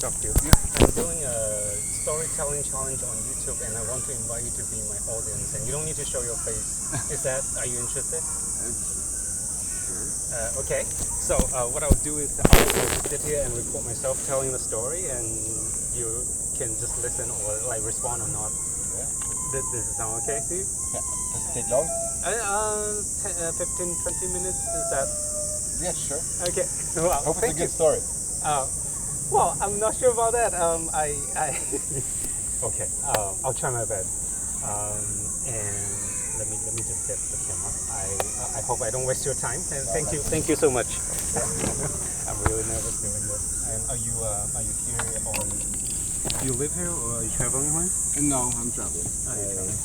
talk to you? Yeah. I'm doing a storytelling challenge on YouTube, and I want to invite you to be my audience. And you don't need to show your face. Are you interested? Sure. Okay. So what I'll do is I'll just sit here and record myself telling the story, and you can just listen or like respond or not. Yeah. Does it sound okay to you? Yeah. Does it take long? 15-20 minutes. Is that? Yeah, sure. Okay. Well, Hope it's a thank good you. story. Well, I'm not sure about that. Okay. I'll try my best. And let me just get the camera. I hope I don't waste your time. And thank you so much. I'm really nervous doing this. And are you here on? Do you live here or are you traveling home? No, I'm traveling. Oh, you're traveling.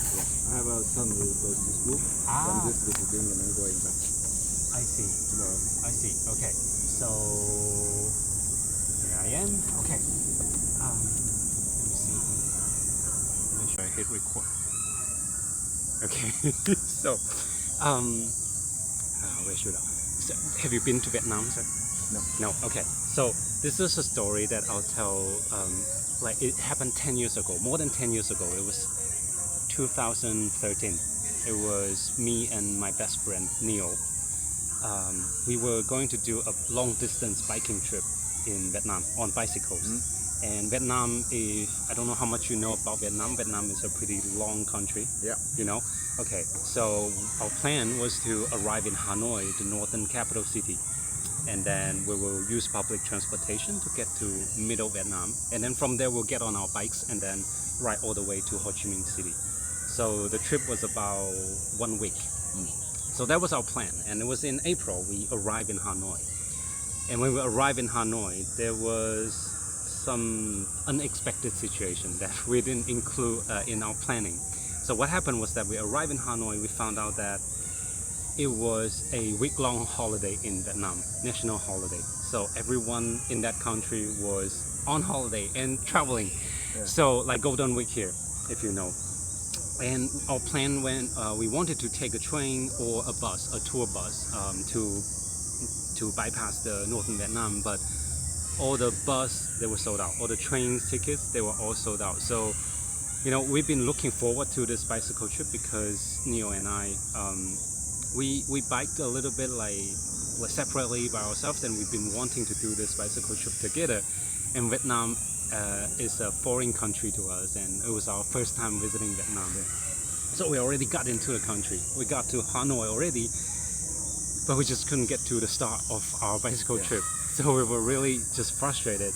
I have a son who goes to school. So I'm just visiting and I'm going back I see. tomorrow. I see. Okay. So here I am. Okay. Let me see. Make sure I hit record. Okay. So, where should I? So, have you been to Vietnam, sir? No. No. Okay. So this is a story that I'll tell. Like it happened 10 years ago, more than 10 years ago. It was 2013. It was me and my best friend Neil. We were going to do a long distance biking trip in Vietnam on bicycles. And Vietnam is, I don't know how much you know about Vietnam. Vietnam is a pretty long country. Yeah. You know? Okay, so our plan was to arrive in Hanoi, the northern capital city. And then we will use public transportation to get to middle Vietnam. And then from there we'll get on our bikes and then ride all the way to Ho Chi Minh City. So the trip was about 1 week. So that was our plan, and it was in April we arrived in Hanoi. And when we arrived in Hanoi, there was some unexpected situation that we didn't include in our planning. So what happened was that we arrived in Hanoi, we found out that it was a week-long holiday in Vietnam, national holiday. So everyone in that country was on holiday and traveling. Yeah. So like Golden Week here, if you know. And our plan when we wanted to take a train or a bus, a tour bus, to bypass the northern Vietnam, but all the bus they were sold out. All the train tickets they were all sold out. So, you know, we've been looking forward to this bicycle trip because Neo and I, we biked a little bit like separately by ourselves, and we've been wanting to do this bicycle trip together. And Vietnam is a foreign country to us, and it was our first time visiting Vietnam. So we already got into the country. We got to Hanoi already, but we just couldn't get to the start of our bicycle trip. So we were really just frustrated.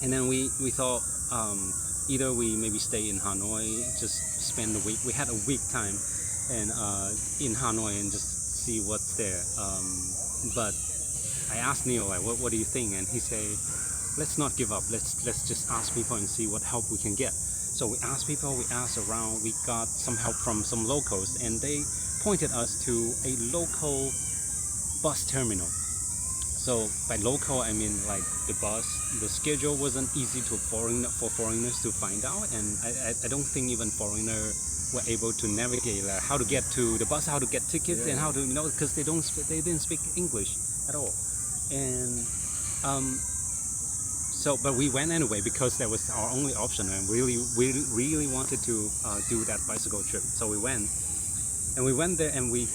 And then we thought either we maybe stay in Hanoi, just spend a week. We had a week time and in Hanoi and just see what's there. But I asked Neil, like, what do you think? And he said, let's not give up. Let's just ask people and see what help we can get. So we asked people, we asked around, we got some help from some locals, and they pointed us to a local bus terminal. So by local, I mean like the bus. The schedule wasn't easy for foreigners to find out, and I don't think even foreigners were able to navigate how to get to the bus, how to get tickets, and how to because they didn't speak English at all, and so, but we went anyway because that was our only option, and we really wanted to do that bicycle trip. So we went there, and we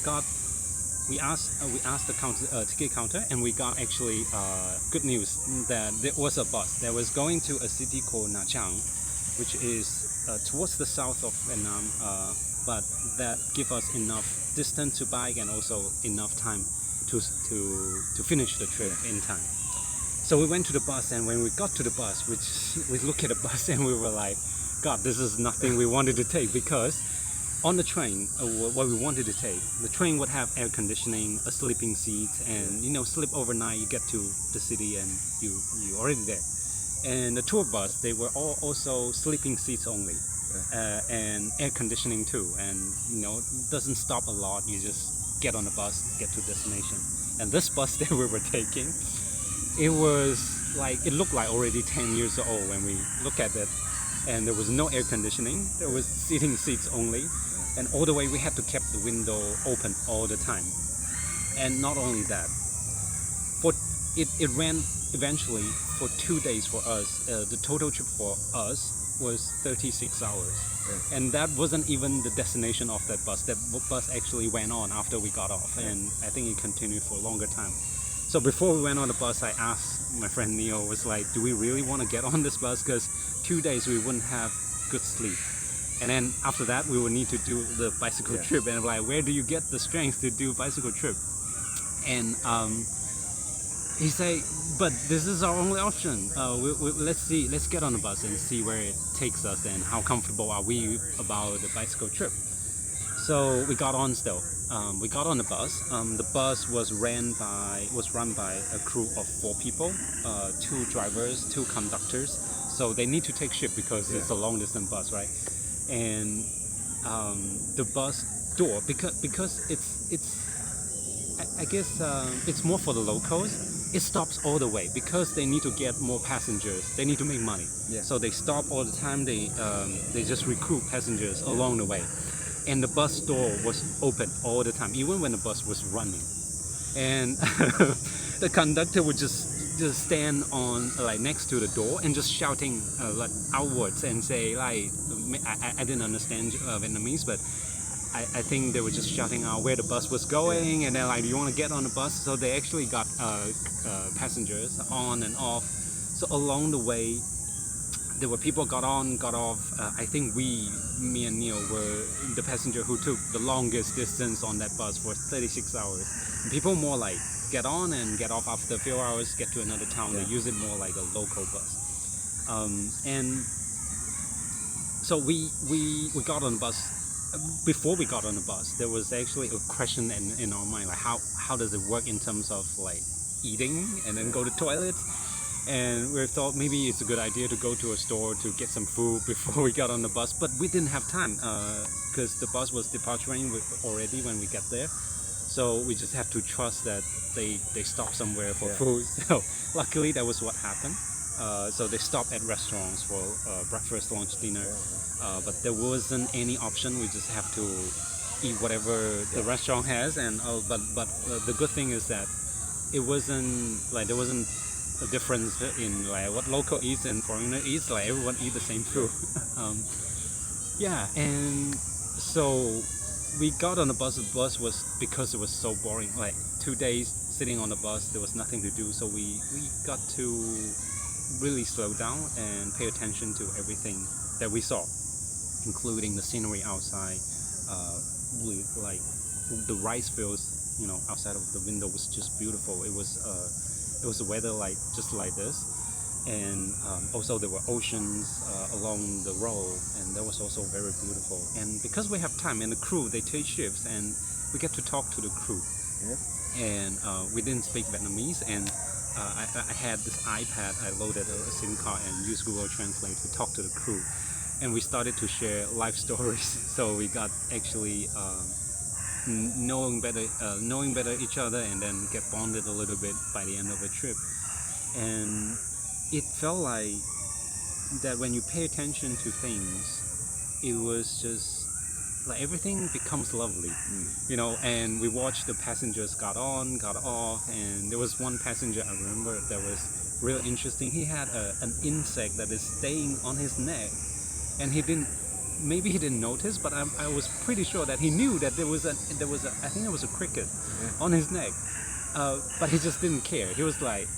asked the ticket counter, and we got actually good news that there was a bus that was going to a city called Nha Trang, which is towards the south of Vietnam, but that give us enough distance to bike and also enough time to finish the trip in time. So we went to the bus, and when we got to the bus, we looked at the bus and we were like, God, this is nothing we wanted to take, because on the train, what we wanted to take, the train would have air conditioning, a sleeping seat, and sleep overnight. You get to the city and you already there. And the tour bus, they were all also sleeping seats only, and air conditioning too. And it doesn't stop a lot. You just get on the bus, get to destination. And this bus that we were taking, it looked like already 10 years old when we look at it, and there was no air conditioning. There was seating seats only, and all the way we had to keep the window open all the time. And not only that, it ran eventually for 2 days for us. The total trip for us was 36 hours. Yeah. And that wasn't even the destination of that bus. That bus actually went on after we got off, Yeah. and I think it continued for a longer time. So before we went on the bus, I asked my friend Neil, was like, do we really want to get on this bus? Because 2 days we wouldn't have good sleep. And then after that, we would need to do the bicycle Yeah. trip. And I'm like, where do you get the strength to do bicycle trip? And he said, but this is our only option. Let's get on the bus and see where it takes us and how comfortable are we about the bicycle trip. So we got on still. We got on the bus. The bus was run by a crew of 4 people, 2 drivers, 2 conductors. So they need to take shift because it's a long distance bus, right? And the bus door, because I guess it's more for the locals. It stops all the way because they need to get more passengers. They need to make money. Yeah. So they stop all the time. They just recruit passengers along the way. And the bus door was open all the time, even when the bus was running. And the conductor would just stand on like next to the door and just shouting like outwards and say like, I didn't understand Vietnamese, but I think they were just shouting out where the bus was going, and then like, do you want to get on the bus? So they actually got passengers on and off. So along the way, there were people got on, got off. I think me and Neil were the passenger who took the longest distance on that bus for 36 hours. And people more like get on and get off after a few hours, get to another town. Yeah. They use it more like a local bus. And so we got on the bus. Before we got on the bus, there was actually a question in our mind, like how does it work in terms of like eating and then go to toilets. And we thought maybe it's a good idea to go to a store to get some food before we got on the bus, but we didn't have time because the bus was departing already when we got there. So we just have to trust that they stop somewhere for food. So luckily that was what happened. So they stopped at restaurants for breakfast, lunch, dinner, but there wasn't any option. We just have to eat whatever the restaurant has. And but the good thing is that it wasn't like there wasn't a difference in like what local eats and foreigner eats. Like everyone eat the same food. Yeah, and so we got on the bus. The bus was, because it was so boring, like 2 days sitting on the bus, there was nothing to do. So we got to really slow down and pay attention to everything that we saw, including the scenery outside. Like the rice fields, you know, outside of the window was just beautiful. It was the weather like just like this, and also there were oceans along the road, and that was also very beautiful. And because we have time, and the crew, they take shifts, and we get to talk to the crew. Yes. And we didn't speak Vietnamese, and I had this iPad. I loaded a SIM card and used Google Translate to talk to the crew, and we started to share life stories. So we got actually knowing better each other, and then get bonded a little bit by the end of the trip. And it felt like that when you pay attention to things, it was just like everything becomes lovely, you know. And we watched the passengers got on, got off, and there was one passenger I remember that was real interesting. He had an insect that is staying on his neck, and maybe he didn't notice, but I was pretty sure that he knew that there was a I think it was a cricket on his neck, but he just didn't care. He was like,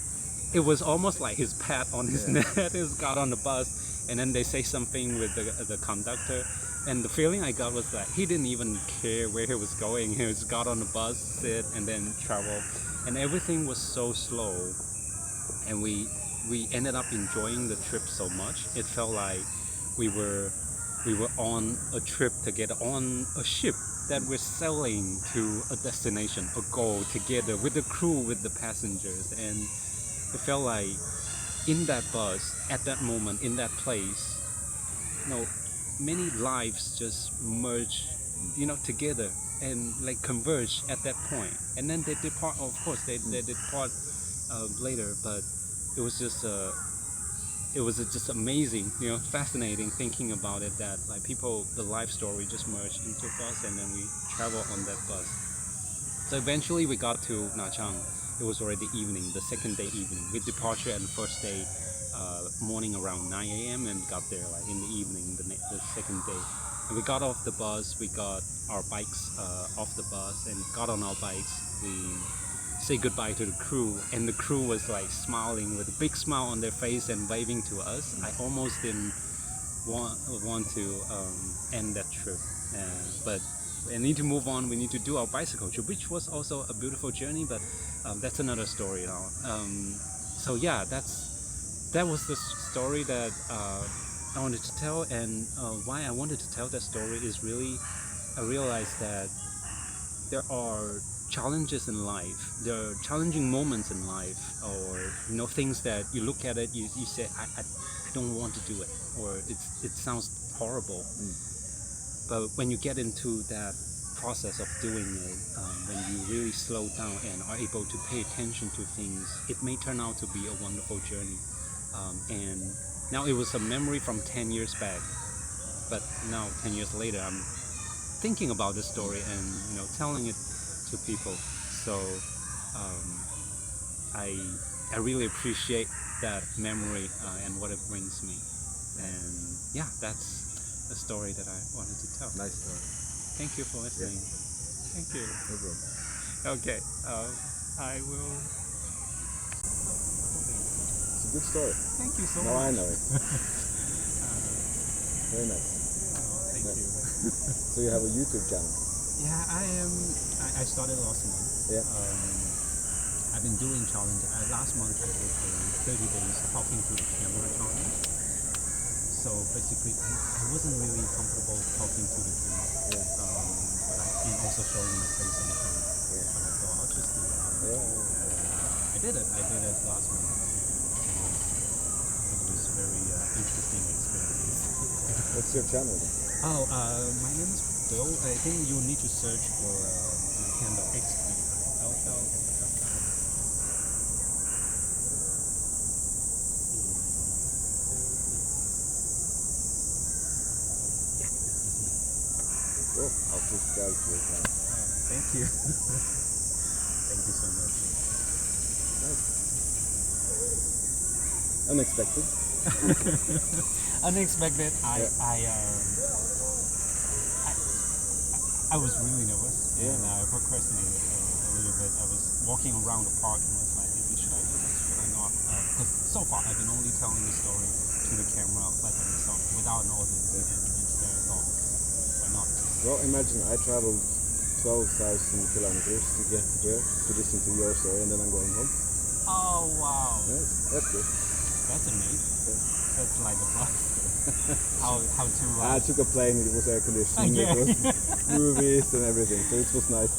it was almost like his pet on his neck. He got on the bus, and then they say something with the conductor, and the feeling I got was that he didn't even care where he was going. He just got on the bus, sit, and then travel, and everything was so slow, and we ended up enjoying the trip so much. It felt like we were on a trip together, on a ship that we're sailing to a destination, a goal together with the crew, with the passengers. And it felt like in that bus, at that moment, in that place, you know, many lives just merge, you know, together and like converge at that point. And then they depart. Of course, they depart later, but it was just just amazing, you know, fascinating thinking about it, that like people, the life story just merged into a bus, and then we travel on that bus. So eventually we got to Nha Trang, it was already evening, the second day evening. We departure on the first day morning around 9 a.m. and got there like in the evening, the second day. And we got off the bus, we got our bikes off the bus and got on our bikes. We say goodbye to the crew, and the crew was like smiling with a big smile on their face and waving to us. I almost didn't want to end that trip, but we need to move on. We need to do our bicycle trip, which was also a beautiful journey, but that's another story now. So yeah, that was the story that I wanted to tell, and why I wanted to tell that story is really I realized that there are challenges in life, there are challenging moments in life, or things that you look at it, you say I don't want to do it, or it sounds horrible. But when you get into that process of doing it, when you really slow down and are able to pay attention to things, it may turn out to be a wonderful journey. And now it was a memory from 10 years back, but now 10 years later I'm thinking about the story and telling it to people. So I really appreciate that memory and what it brings me. And yeah, that's a story that I wanted to tell. Nice story. Thank you for listening. Yeah. Thank you. No problem. Okay, I will. It's a good story. Thank you so now much. I know it. Very nice. Thank you. So you have a YouTube channel? Yeah, I started last month. Yeah. I've been doing challenge. Last month I did a 30 days talking to the camera challenge. So basically, I wasn't really comfortable talking to the camera. Yeah. And also showing my face on the camera. Yeah. But I thought I'll just do it. Yeah. I did it last month. It was very interesting experience. What's your channel then? Oh, my name is Bill. I think you need to search for my handle XBILL. Cool. I'll subscribe to your channel. Thank you. Thank you so much. Nice. Unexpected. Unexpected. I was really nervous, and I procrastinated a little bit. I was walking around the park and was like, should I do this? Should I not? Because so far I've been only telling the story to the camera by myself without an audience. And instead I thought, why not? Well, imagine I traveled 12,000 kilometers to get here to listen to your story, and then I'm going home. Oh wow! Yes, that's good. That's amazing. Yeah. That's like a plus. how to? I took a plane. It was air conditioning. Yeah. It was movies and everything, so it was nice.